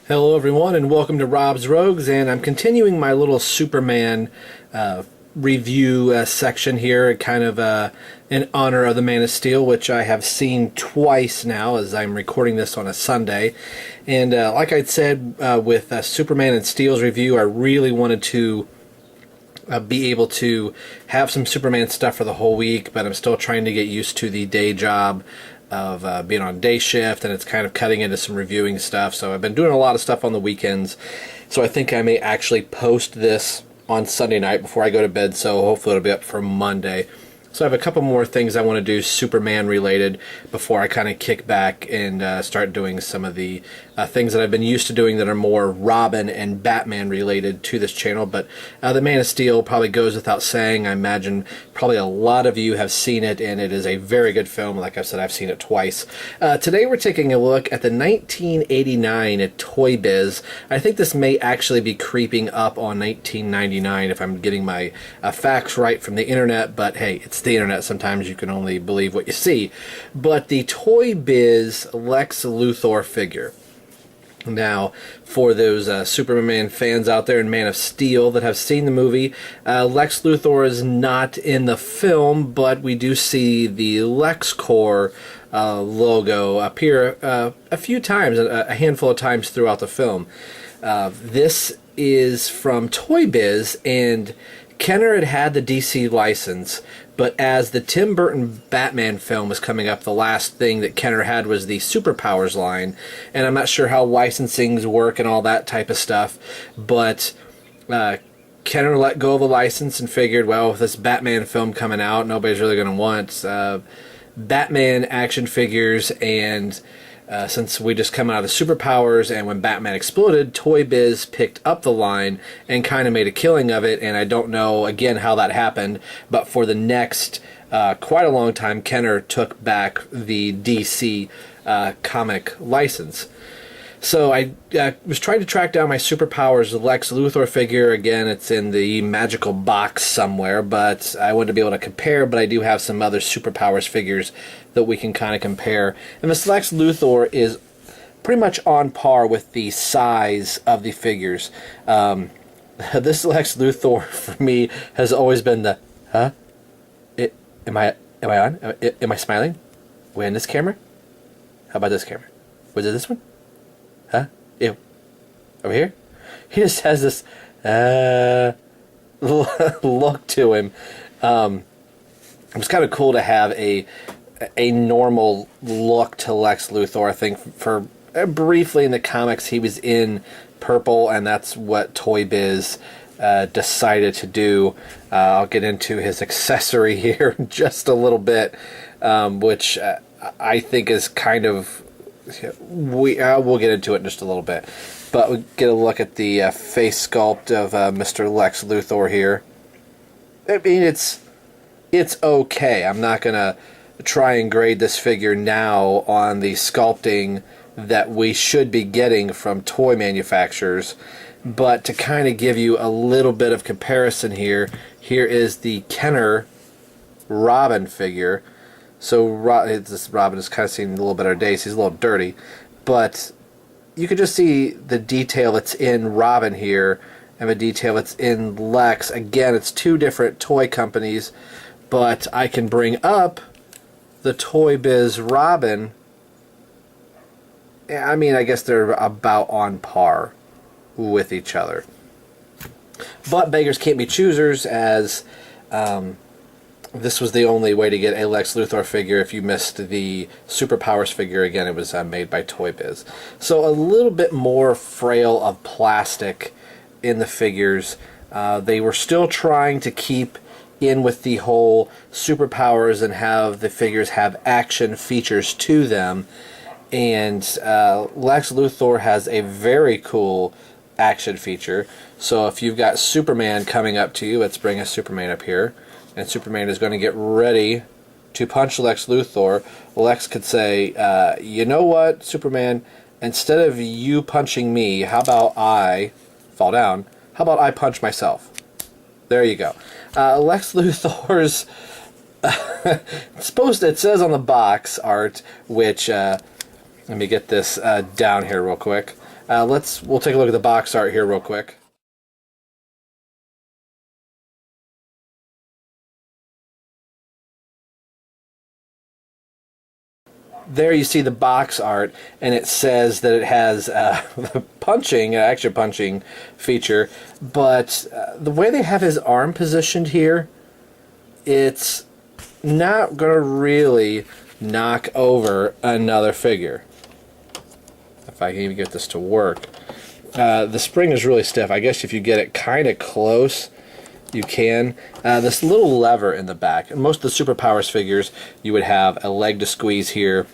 Hello everyone and welcome to Rob's Rogues, and I'm continuing my little Superman review section here, kind of in honor of the Man of Steel, which I have seen twice now as I'm recording this on a Sunday. And like I said with Superman and Steel's review, I really wanted to be able to have some Superman stuff for the whole week, but I'm still trying to get used to the day job of being on day shift, and it's kind of cutting into some reviewing stuff. So I've been doing a lot of stuff on the weekends, so I think I may actually post this on Sunday night before I go to bed, so hopefully it'll be up for Monday. So I have a couple more things I want to do Superman related before I kind of kick back and start doing some of the things that I've been used to doing that are more Robin and Batman related to this channel. But the Man of Steel probably goes without saying. I imagine probably a lot of you have seen it, and it is a very good film. Like I said, I've seen it twice. Today we're taking a look at the 1989 Toy Biz. I think this may actually be creeping up on 1999 if I'm getting my facts right from the internet, but hey, it's the internet. Sometimes you can only believe what you see. But the Toy Biz Lex Luthor figure. Now, for those Superman fans out there and Man of Steel that have seen the movie, Lex Luthor is not in the film, but we do see the LexCorp logo appear a few times, a handful of times throughout the film. This is from Toy Biz, and Kenner had the DC license, but as the Tim Burton Batman film was coming up, the last thing that Kenner had was the Superpowers line, and I'm not sure how licensings work and all that type of stuff, but Kenner let go of the license and figured, well, with this Batman film coming out, nobody's really going to want Batman action figures, and since we just come out of the Superpowers, and when Batman exploded, Toy Biz picked up the line and kind of made a killing of it, and I don't know, again, how that happened, but for the next quite a long time, Kenner took back the DC comic license. So I was trying to track down my Superpowers Lex Luthor figure. Again, it's in the magical box somewhere, but I wanted to be able to compare, but I do have some other Superpowers figures that we can kind of compare. And this Lex Luthor is pretty much on par with the size of the figures. This Lex Luthor, for me, has always been the, huh? Am I on? Am I smiling? Are we on this camera? How about this camera? Was it this one? Huh? Ew. Over here? He just has this look to him. It was kind of cool to have a normal look to Lex Luthor. I think for briefly in the comics he was in purple, and that's what Toy Biz decided to do. I'll get into his accessory here in just a little bit, which I think is kind of... we'll get into it in just a little bit, but we get a look at the face sculpt of Mr. Lex Luthor here. I mean, it's okay. I'm not gonna try and grade this figure now on the sculpting that we should be getting from toy manufacturers, but to kind of give you a little bit of comparison here is the Kenner Robin figure. So this Robin is kind of seeing a little better days. He's a little dirty, but you can just see the detail that's in Robin here and the detail that's in Lex. Again, it's two different toy companies, but I can bring up the Toy Biz Robin. I mean, I guess they're about on par with each other. But beggars can't be choosers, as this was the only way to get a Lex Luthor figure if you missed the Superpowers figure. Again, it was made by Toy Biz. So a little bit more frail of plastic in the figures. They were still trying to keep in with the whole Superpowers and have the figures have action features to them. And Lex Luthor has a very cool action feature. So if you've got Superman coming up to you, let's bring a Superman up here, and Superman is going to get ready to punch Lex Luthor, Lex could say, you know what, Superman, instead of you punching me, how about I fall down? How about I punch myself? There you go. Lex Luthor's it says on the box art, which let me get this down here real quick. We'll take a look at the box art here real quick. There you see the box art, and it says that it has the action punching feature, but the way they have his arm positioned here, it's not going to really knock over another figure. If I can even get this to work. The spring is really stiff. I guess if you get it kind of close, you can. This little lever in the back. In most of the Superpowers figures, you would have a leg to squeeze here,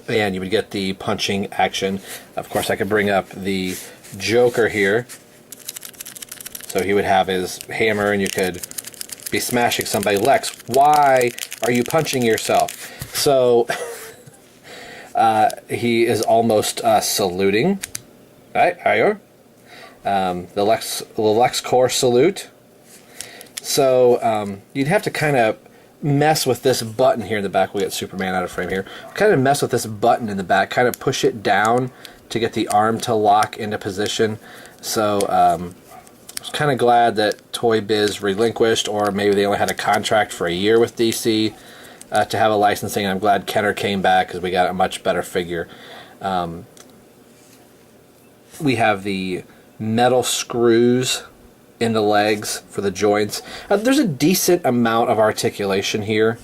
and you would get the punching action. Of course, I could bring up the Joker here. So he would have his hammer, and you could be smashing somebody. Lex, why are you punching yourself? So he is almost saluting. Right, higher. The Lex Core salute. So you'd have to kind of mess with this button here in the back. We'll get Superman out of frame here. Kind of mess with this button in the back. Kind of push it down to get the arm to lock into position. So I was kind of glad that Toy Biz relinquished, or maybe they only had a contract for a year with DC to have a licensing. I'm glad Kenner came back because we got a much better figure. We have the metal screws in the legs for the joints. There's a decent amount of articulation here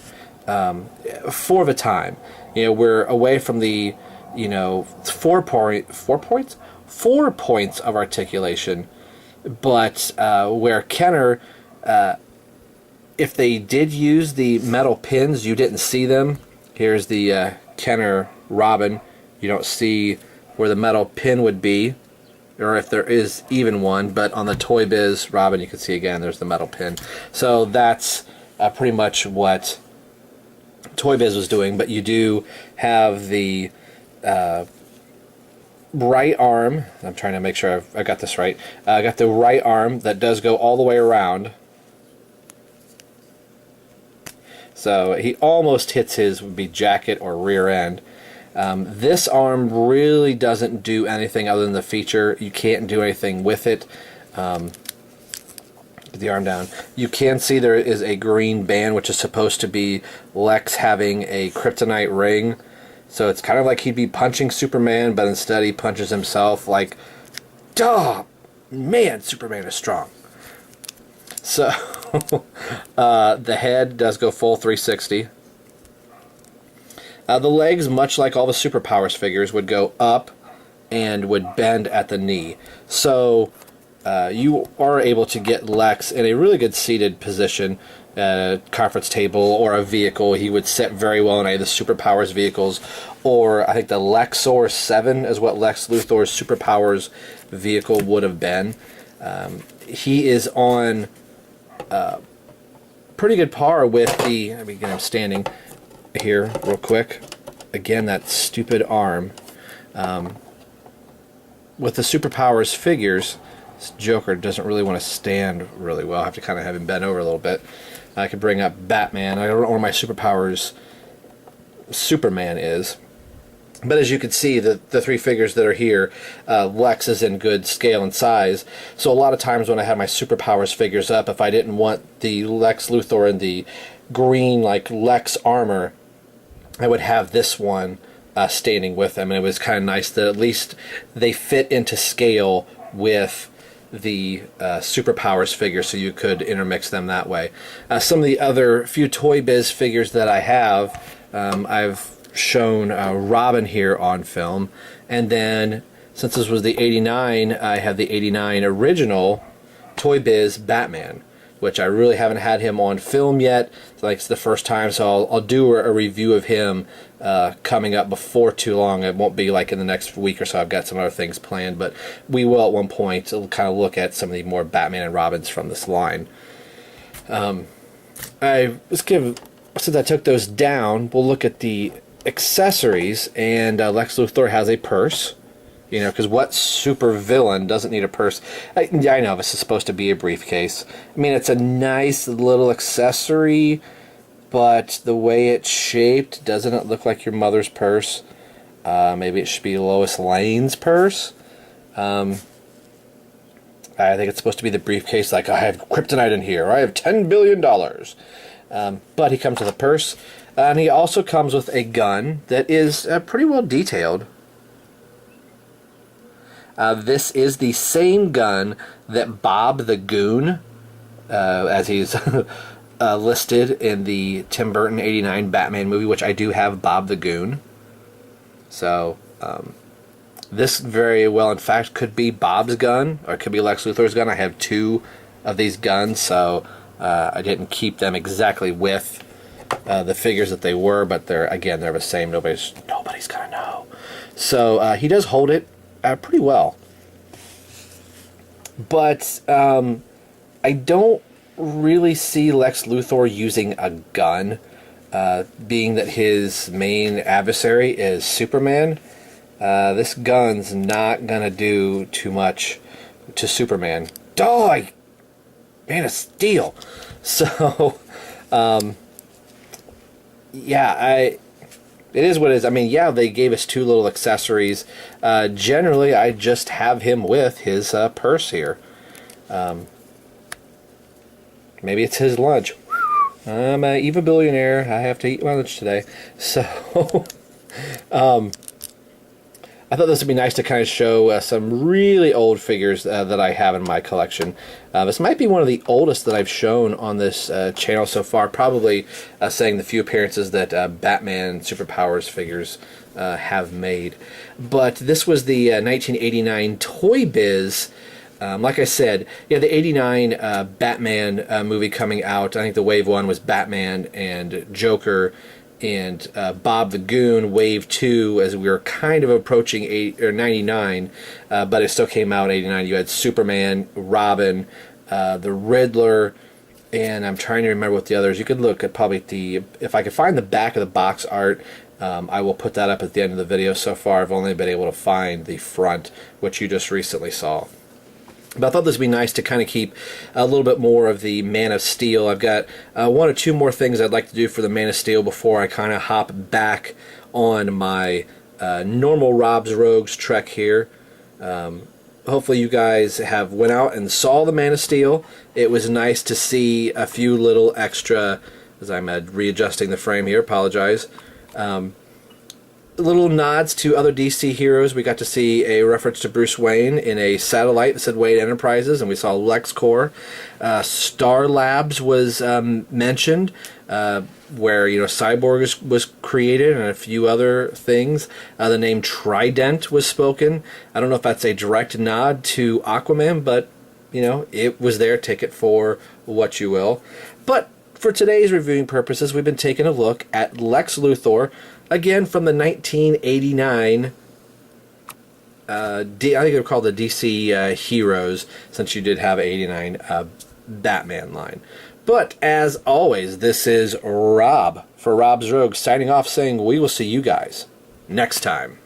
for the time. You know, we're away from the 4 points of articulation, but where Kenner, if they did use the metal pins, you didn't see them. Here's the Kenner Robin. You don't see where the metal pin would be, or if there is even one, but on the Toy Biz Robin, you can see again there's the metal pin. So that's pretty much what Toy Biz was doing, but you do have the right arm. I'm trying to make sure I got this right. I got the right arm that does go all the way around. So he almost hits his would be jacket or rear end. This arm really doesn't do anything other than the feature. You can't do anything with it. Get the arm down. You can see there is a green band, which is supposed to be Lex having a kryptonite ring. So it's kind of like he'd be punching Superman, but instead he punches himself like, duh, man, Superman is strong. So the head does go full 360. The legs, much like all the Superpowers figures, would go up and would bend at the knee. So you are able to get Lex in a really good seated position, conference table or a vehicle. He would sit very well in any of the Superpowers vehicles, or I think the Lexor 7 is what Lex Luthor's Superpowers vehicle would have been. He is on pretty good par with the, let me get him standing here real quick. Again, that stupid arm. With the Superpowers figures, this Joker doesn't really want to stand really well. I have to kind of have him bend over a little bit. I could bring up Batman. I don't know where my Superpowers Superman is. But as you can see, the three figures that are here, Lex is in good scale and size. So a lot of times when I have my Superpowers figures up, if I didn't want the Lex Luthor in the green like Lex armor, I would have this one standing with them. And it was kind of nice that at least they fit into scale with the Superpowers figures, so you could intermix them that way. Some of the other few Toy Biz figures that I have, I've shown Robin here on film, and then since this was the 89, I have the 89 original Toy Biz Batman, which I really haven't had him on film yet. It's the first time, so I'll do a review of him coming up before too long. It won't be like in the next week or so. I've got some other things planned, but we will at one point kind of look at some of the more Batman and Robins from this line. Since I took those down, we'll look at the accessories, and Lex Luthor has a purse, because what super villain doesn't need a purse? I know this is supposed to be a briefcase. I mean, it's a nice little accessory, but the way it's shaped, doesn't it look like your mother's purse? Maybe it should be Lois Lane's purse. I think it's supposed to be the briefcase, like, I have kryptonite in here, or I have $10 billion. But he comes with a purse, and he also comes with a gun that is pretty well detailed. This is the same gun that Bob the Goon, as he's listed in the Tim Burton '89 Batman movie, which I do have Bob the Goon. So, this very well, in fact, could be Bob's gun, or it could be Lex Luthor's gun. I have two of these guns, so I didn't keep them exactly with the figures that they were, but they're the same. Nobody's gonna know. So he does hold it pretty well, but I don't really see Lex Luthor using a gun, being that his main adversary is Superman. This gun's not gonna do too much to Superman. Die! Man of Steel! So, yeah, it is what it is. I mean, yeah, they gave us two little accessories. Generally, I just have him with his purse here. Maybe it's his lunch. I'm an evil billionaire. I have to eat my lunch today. So, I thought this would be nice to kind of show some really old figures that I have in my collection. This might be one of the oldest that I've shown on this channel so far, probably saying the few appearances that Batman Superpowers figures have made. But this was the 1989 Toy Biz. Like I said, yeah, the '89 Batman movie coming out. I think the Wave 1 was Batman and Joker and Bob the Goon. Wave 2, as we were kind of approaching 99, but it still came out in '89. You had Superman, Robin, the Riddler, and I'm trying to remember what the others. You could look at probably if I could find the back of the box art, I will put that up at the end of the video. So far, I've only been able to find the front, which you just recently saw. But I thought this would be nice to kind of keep a little bit more of the Man of Steel. I've got one or two more things I'd like to do for the Man of Steel before I kind of hop back on my normal Rob's Rogues trek here. Hopefully you guys have went out and saw the Man of Steel. It was nice to see a few little extra, as I'm readjusting the frame here, apologize. Little nods to other DC heroes. We got to see a reference to Bruce Wayne in a satellite that said Wayne Enterprises, and we saw LexCorp. Star Labs was mentioned, where Cyborg was created, and a few other things. The name Trident was spoken. I don't know if that's a direct nod to Aquaman, but it was there. Take it for what you will. But for today's reviewing purposes, we've been taking a look at Lex Luthor. Again, from the 1989, I think they're called the DC Heroes, since you did have an '89 Batman line. But, as always, this is Rob for Rob's Rogues, signing off saying we will see you guys next time.